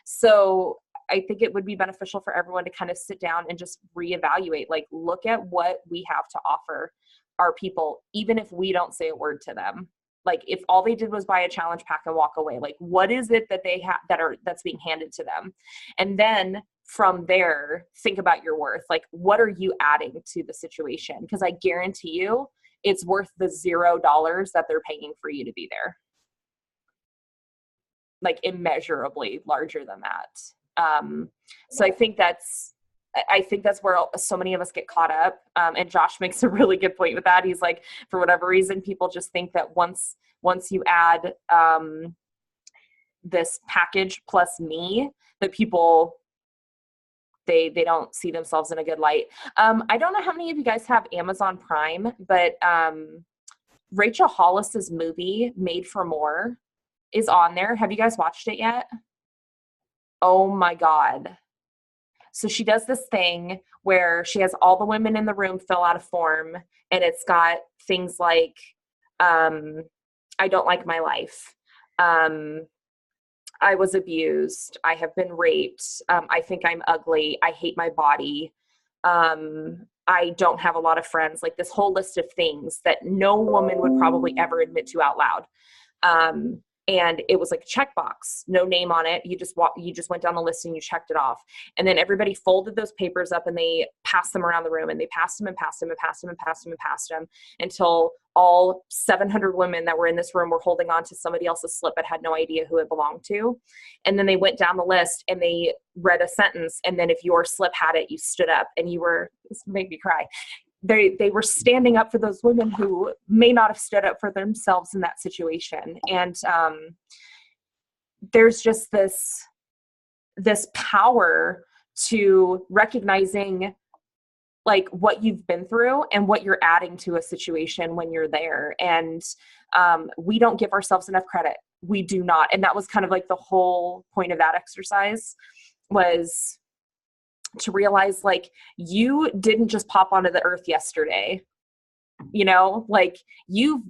Speaker 2: So I think it would be beneficial for everyone to kind of sit down and just reevaluate, look at what we have to offer our people, even if we don't say a word to them. Like if all they did was buy a challenge pack and walk away, like what is it that they have that's being handed to them? And then from there, think about your worth. Like what are you adding to the situation? Because I guarantee you it's worth the $0 that they're paying for you to be there. Like immeasurably larger than that. So I think that's where so many of us get caught up. And Josh makes a really good point with that. He's like, for whatever reason, people just think that once you add this package plus me, that people, they don't see themselves in a good light. I don't know how many of you guys have Amazon Prime, but Rachel Hollis's movie Made for More is on there. Have you guys watched it yet? Oh my God. So she does this thing where she has all the women in the room fill out a form, and it's got things like, I don't like my life. I was abused. I have been raped. I think I'm ugly. I hate my body. I don't have a lot of friends. Like this whole list of things that no woman would probably ever admit to out loud. And it was like a checkbox, no name on it. You just went down the list and you checked it off. And then everybody folded those papers up and they passed them around the room, and they passed them and passed them and passed them and passed them and passed them until all 700 women that were in this room were holding on to somebody else's slip but had no idea who it belonged to. And then they went down the list and they read a sentence. And then if your slip had it, you stood up and this made me cry. They were standing up for those women who may not have stood up for themselves in that situation. And there's just this power to recognizing like what you've been through and what you're adding to a situation when you're there. And we don't give ourselves enough credit. We do not. And that was kind of like the whole point of that exercise, was to realize like you didn't just pop onto the earth yesterday, like you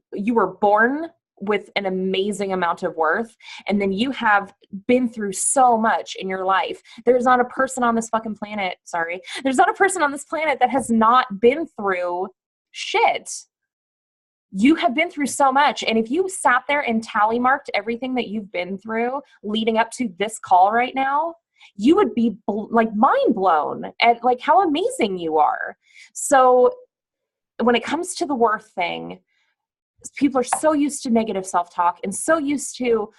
Speaker 2: were born with an amazing amount of worth, and then you have been through so much in your life. There's not a person on this fucking planet, there's not a person on this planet that has not been through shit. You have been through so much. And if you sat there and tally marked everything that you've been through leading up to this call right now, you would be like mind blown at like how amazing you are. So when it comes to the worth thing, people are so used to negative self-talk and so used to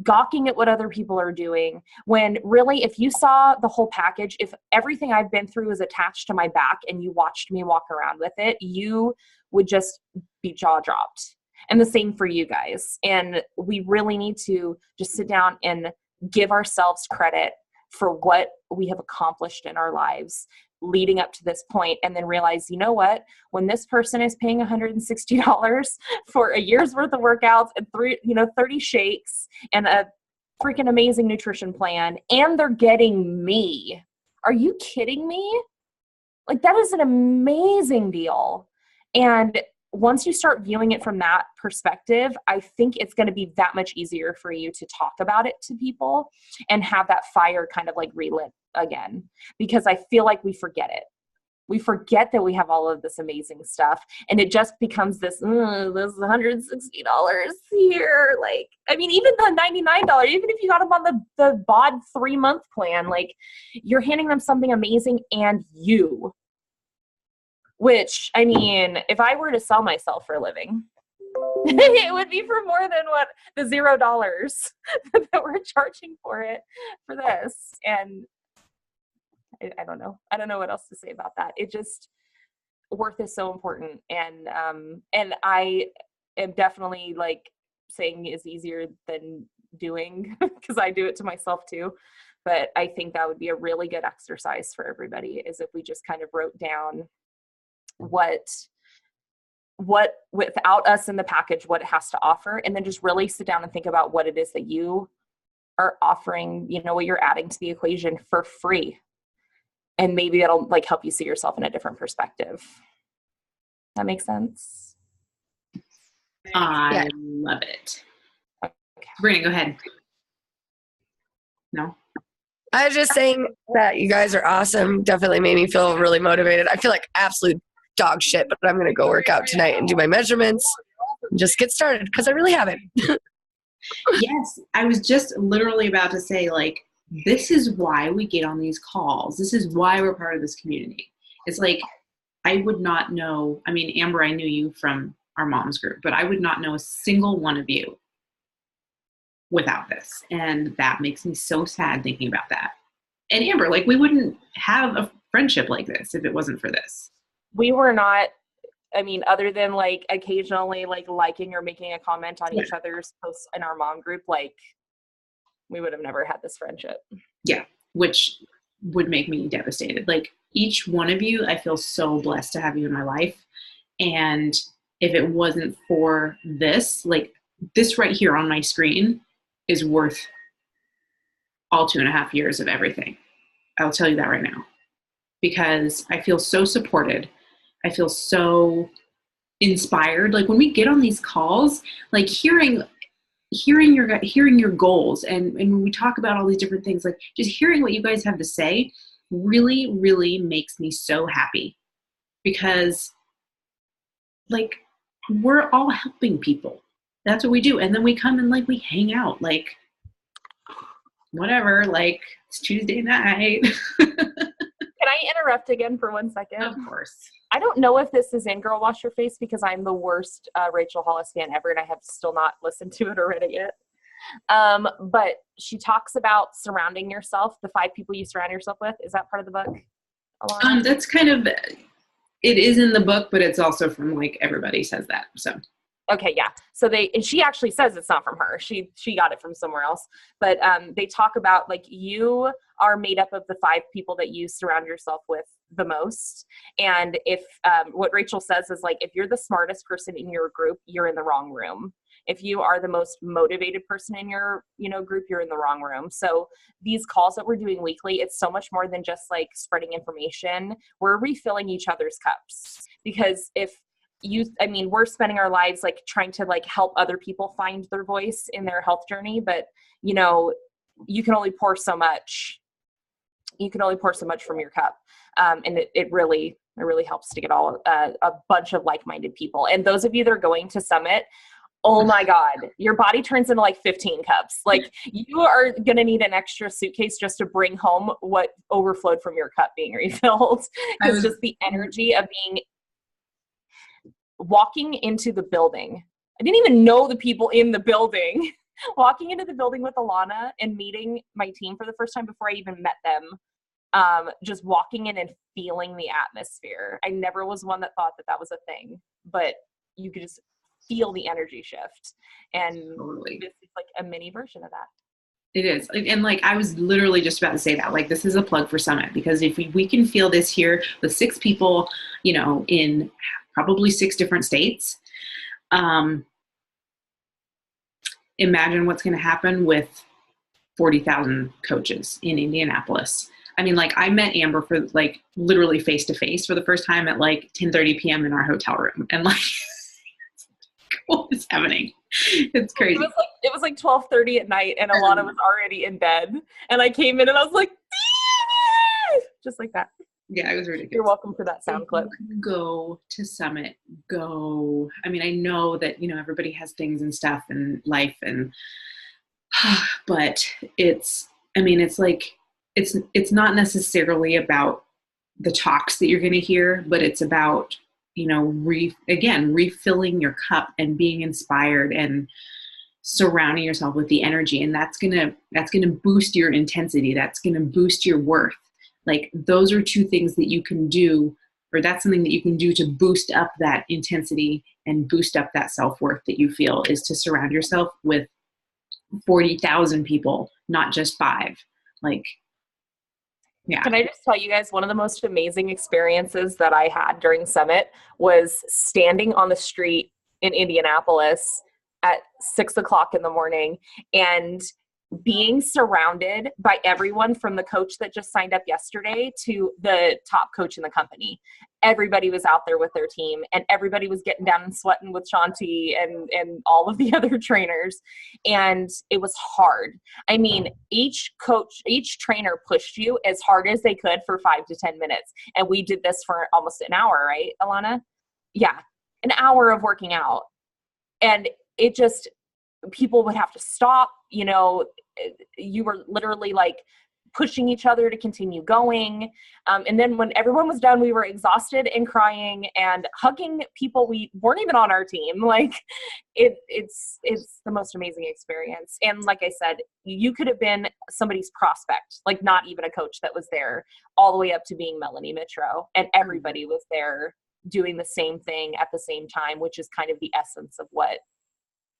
Speaker 2: gawking at what other people are doing, when really, if you saw the whole package, if everything I've been through is attached to my back and you watched me walk around with it, you would just be jaw dropped. And the same for you guys. And we really need to just sit down and give ourselves credit for what we have accomplished in our lives leading up to this point, and then realize, you know what, when this person is paying $160 for a year's worth of workouts and 30 shakes and a freaking amazing nutrition plan, and they're getting me, are you kidding me? Like, that is an amazing deal. And once you start viewing it from that perspective, I think it's going to be that much easier for you to talk about it to people and have that fire kind of like relit again, because I feel like we forget it. We forget that we have all of this amazing stuff, and it just becomes this $160 here. Like, I mean, even the $99, even if you got them on the BOD 3-month plan, like, you're handing them something amazing, and which, I mean, if I were to sell myself for a living, it would be for more than what the $0 that we're charging for this. And I don't know. I don't know what else to say about that. It just, worth is so important. And I am definitely like saying is easier than doing, because I do it to myself too. But I think that would be a really good exercise for everybody, is if we just kind of wrote down what without us in the package, what it has to offer, and then just really sit down and think about what it is that you are offering, what you're adding to the equation for free. And maybe that'll like help you see yourself in a different perspective. That makes sense?
Speaker 1: I love it. Okay. Sabrina, go ahead. No?
Speaker 6: I was just saying that you guys are awesome. Definitely made me feel really motivated. I feel like absolute dog shit, but I'm going to go work out tonight and do my measurements. just get started because I really haven't.
Speaker 1: Yes, I was just literally about to say, like, this is why we get on these calls. This is why we're part of this community. It's like, I would not know. I mean, Amber, I knew you from our mom's group, but I would not know a single one of you without this. And that makes me so sad thinking about that. And Amber, like, we wouldn't have a friendship like this if it wasn't for this.
Speaker 2: We were not, I mean, other than like occasionally like liking or making a comment on each other's posts in our mom group, like we would have never had this friendship.
Speaker 1: Yeah, which would make me devastated. Like, each one of you, I feel so blessed to have you in my life. And if it wasn't for this, like, this right here on my screen is worth all 2.5 years of everything. I'll tell you that right now, because I feel so supported. I feel so inspired. Like, when we get on these calls, like hearing your goals, and when we talk about all these different things, like just hearing what you guys have to say really, really makes me so happy, because like, we're all helping people. That's what we do. And then we come and like, we hang out, like, whatever, like, it's Tuesday night.
Speaker 2: Can I interrupt again for 1 second?
Speaker 1: Of course.
Speaker 2: I don't know if this is in Girl Wash Your Face, because I'm the worst Rachel Hollis fan ever, and I have still not listened to it or read it yet. But she talks about surrounding yourself, the 5 people you surround yourself with. Is that part of the book, Alana?
Speaker 1: That's kind of, it is in the book, but it's also from, like, everybody says that, so.
Speaker 2: Okay, yeah. So and she actually says it's not from her. She got it from somewhere else. But they talk about, like, you are made up of the 5 people that you surround yourself with the most. And if what Rachel says is, like, if you're the smartest person in your group, you're in the wrong room. If you are the most motivated person in your, group, you're in the wrong room. So these calls that we're doing weekly, it's so much more than just like spreading information. We're refilling each other's cups, because we're spending our lives like trying to like help other people find their voice in their health journey, but you can only pour so much. You can only pour so much from your cup. And it really helps to get a bunch of like-minded people. And those of you that are going to Summit, oh my God, your body turns into like 15 cups. Like, you are going to need an extra suitcase just to bring home what overflowed from your cup being refilled. Because just the energy of walking into the building. I didn't even know the people in the building. Walking into the building with Alana and meeting my team for the first time before I even met them. Just walking in and feeling the atmosphere. I never was one that thought that was a thing, but you could just feel the energy shift. And
Speaker 1: Totally.
Speaker 2: This is like a mini version of that.
Speaker 1: It is. And like, I was literally just about to say that, like, this is a plug for Summit, because if we can feel this here with 6 people, in probably 6 different states, imagine what's going to happen with 40,000 coaches in Indianapolis. I mean, like, I met Amber for like literally face to face for the first time at like 10:30 p.m. in our hotel room. And like, what is happening? It's crazy.
Speaker 2: It was like 12:30 at night, and Alana was already in bed, and I came in and I was like, just like that.
Speaker 1: Yeah, it was ridiculous.
Speaker 2: You're welcome for that sound clip.
Speaker 1: Go to Summit. Go. I mean, I know that, everybody has things and stuff in life, and but it's like, it's not necessarily about the talks that you're going to hear, but it's about, refilling your cup and being inspired and surrounding yourself with the energy. And that's going to boost your intensity. That's going to boost your worth. Like, those are 2 things that you can do, or that's something that you can do to boost up that intensity and boost up that self-worth that you feel, is to surround yourself with 40,000 people, not just 5. Like, yeah.
Speaker 2: Can I just tell you guys, one of the most amazing experiences that I had during Summit was standing on the street in Indianapolis at 6:00 in the morning and being surrounded by everyone, from the coach that just signed up yesterday to the top coach in the company. Everybody was out there with their team, and everybody was getting down and sweating with Shanti and all of the other trainers. And it was hard. I mean, each trainer pushed you as hard as they could for 5 to 10 minutes. And we did this for almost an hour, right, Alana? Yeah. An hour of working out. And it just, people would have to stop, you know, you were literally like pushing each other to continue going. And then when everyone was done, we were exhausted and crying and hugging people we weren't even on our team. Like it's the most amazing experience. And like I said, you could have been somebody's prospect, like not even a coach that was there, all the way up to being Melanie Mitro, and everybody was there doing the same thing at the same time, which is kind of the essence of what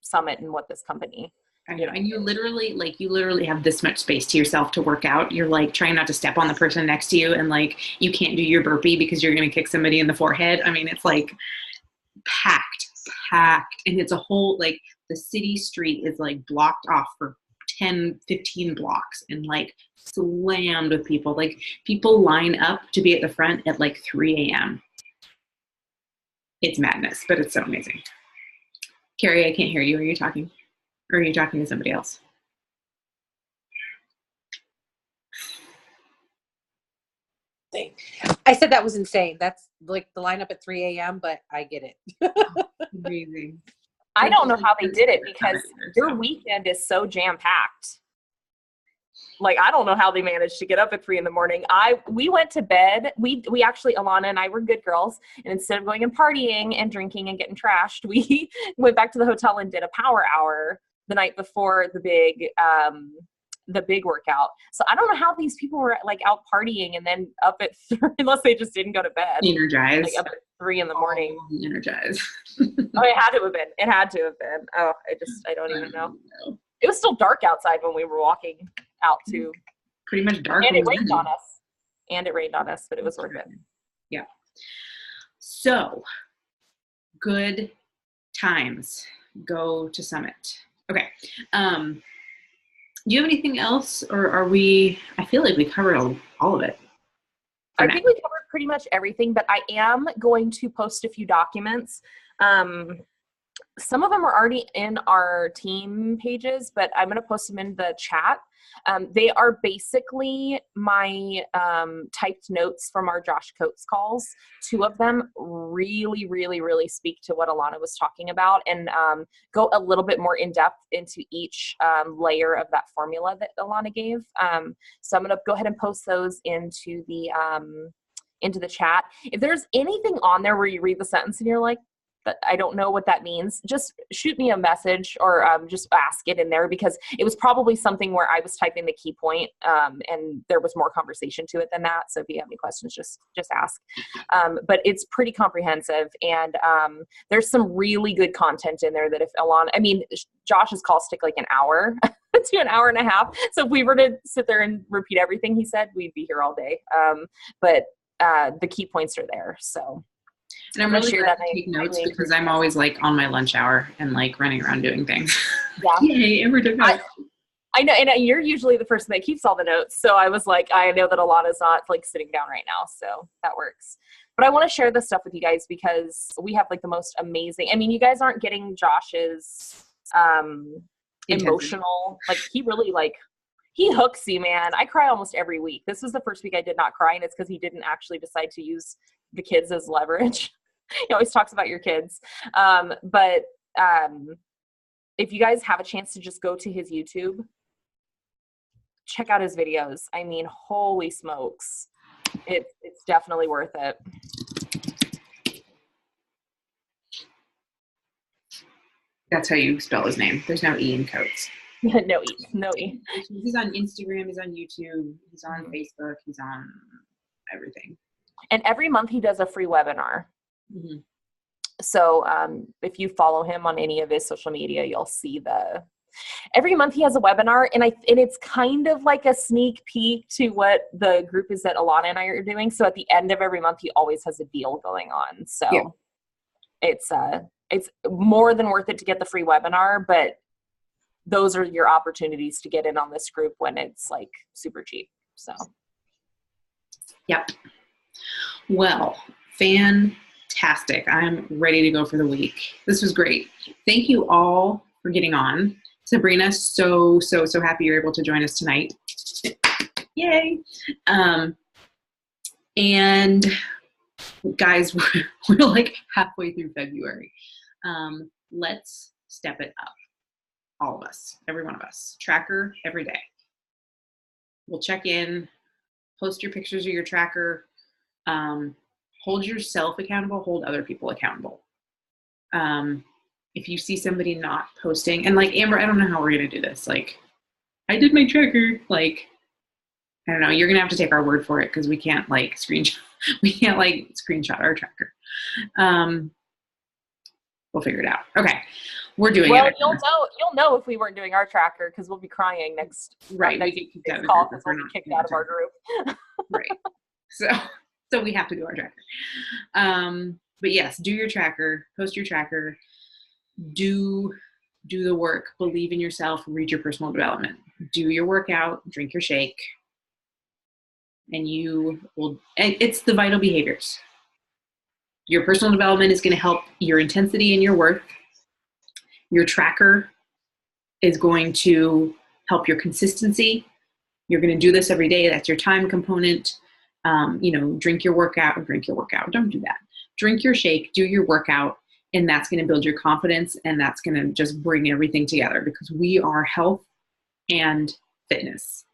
Speaker 2: Summit and what this company.
Speaker 1: I know. And you literally have this much space to yourself to work out. You're like trying not to step on the person next to you, and like you can't do your burpee because you're going to kick somebody in the forehead. I mean, it's like packed. And it's a whole, like the city street is like blocked off for 10, 15 blocks and like slammed with people. Like people line up to be at the front at like 3 a.m. It's madness, but it's so amazing. Carrie, I can't hear you. Are you talking? Or are you talking to somebody else?
Speaker 5: I said that was insane. That's like the lineup at 3 a.m., but I get it.
Speaker 1: Amazing.
Speaker 2: I don't know how they did it because your weekend is so jam-packed. Like, I don't know how they managed to get up at 3 a.m. We went to bed. We actually, Alana and I were good girls. And instead of going and partying and drinking and getting trashed, we went back to the hotel and did a power hour the night before the big workout. So I don't know how these people were like out partying and then up at 3, unless they just didn't go to bed.
Speaker 1: Energized.
Speaker 2: Like up at 3 a.m.
Speaker 1: Energized.
Speaker 2: Oh, it had to have been. It had to have been. Oh, I don't even know. It was still dark outside when we were walking out too.
Speaker 1: Pretty much dark.
Speaker 2: And it rained on us. But it was worth it.
Speaker 1: Yeah. So, good times. Go to Summit. Okay. Do you have anything else, or are we? I feel like we covered all of it.
Speaker 2: I think we covered pretty much everything, but I am going to post a few documents. Some of them are already in our team pages, but I'm going to post them in the chat. They are basically my typed notes from our Josh Coates calls. 2 of them really, really, really speak to what Alana was talking about and go a little bit more in depth into each layer of that formula that Alana gave. So I'm going to go ahead and post those into the chat. If there's anything on there where you read the sentence and you're like, I don't know what that means, just shoot me a message or just ask it in there, because it was probably something where I was typing the key point and there was more conversation to it than that. So if you have any questions, just ask. But it's pretty comprehensive, and there's some really good content in there that if Josh's calls take like an hour to an hour and a half. So if we were to sit there and repeat everything he said, we'd be here all day. But the key points are there. So.
Speaker 1: And I'm really glad to take notes because I'm always like on my lunch hour and like running around doing things.
Speaker 2: Yeah.
Speaker 1: Yay, Amber took notes.
Speaker 2: I know, and you're usually the person that keeps all the notes. So I was like, I know that Alana's not like sitting down right now, so that works. But I want to share this stuff with you guys because we have like the most amazing. I mean, you guys aren't getting Josh's emotional. Like he really he hooks you, man. I cry almost every week. This was the first week I did not cry, and it's because he didn't actually decide to use the kids as leverage. He always talks about your kids. But if you guys have a chance to just go to his YouTube, check out his videos. I mean, holy smokes. It's definitely worth it.
Speaker 1: That's how you spell his name. There's no E in Coates.
Speaker 2: No E.
Speaker 1: He's on Instagram, he's on YouTube, he's on Facebook, he's on everything.
Speaker 2: And every month he does a free webinar.
Speaker 1: Mm-hmm.
Speaker 2: So if you follow him on any of his social media, you'll see every month he has a webinar, and it's kind of like a sneak peek to what the group is that Alana and I are doing. So at the end of every month, he always has a deal going on. So it's more than worth it to get the free webinar, but those are your opportunities to get in on this group when it's like super cheap. So.
Speaker 1: Yep. Well, fantastic. I'm ready to go for the week. This was great. Thank you all for getting on. Sabrina, so happy you're able to join us tonight. Yay. And guys, we're like halfway through February. let's step it up. All of us, every one of us. Tracker every day. We'll check in, post your pictures of your tracker, hold yourself accountable, hold other people accountable. If you see somebody not posting, and like Amber, I don't know how we're gonna do this. Like, I did my tracker. Like, I don't know. You're gonna have to take our word for it because we can't like screenshot. We can't like screenshot our tracker. We'll figure it out. Okay, we're doing
Speaker 2: Well,
Speaker 1: it.
Speaker 2: you'll know if we weren't doing our tracker because we'll be crying next.
Speaker 1: Right,
Speaker 2: Next
Speaker 1: we get kicked out of the
Speaker 2: call
Speaker 1: group if
Speaker 2: because
Speaker 1: we're
Speaker 2: we'll be
Speaker 1: not
Speaker 2: kicked
Speaker 1: doing
Speaker 2: out of
Speaker 1: the
Speaker 2: our group.
Speaker 1: Right. So we have to do our tracker. But yes, do your tracker, post your tracker, do the work, believe in yourself, read your personal development, do your workout, drink your shake, and it's the vital behaviors. Your personal development is going to help your intensity and your worth. Your tracker is going to help your consistency. You're going to do this every day. That's your time component. Drink your workout. Don't do that. Drink your shake, do your workout, and that's going to build your confidence, and that's going to just bring everything together because we are health and fitness.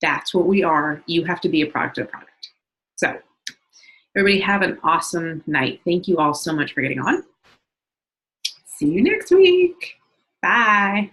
Speaker 1: That's what we are. You have to be a product of the product. So everybody have an awesome night. Thank you all so much for getting on. See you next week. Bye.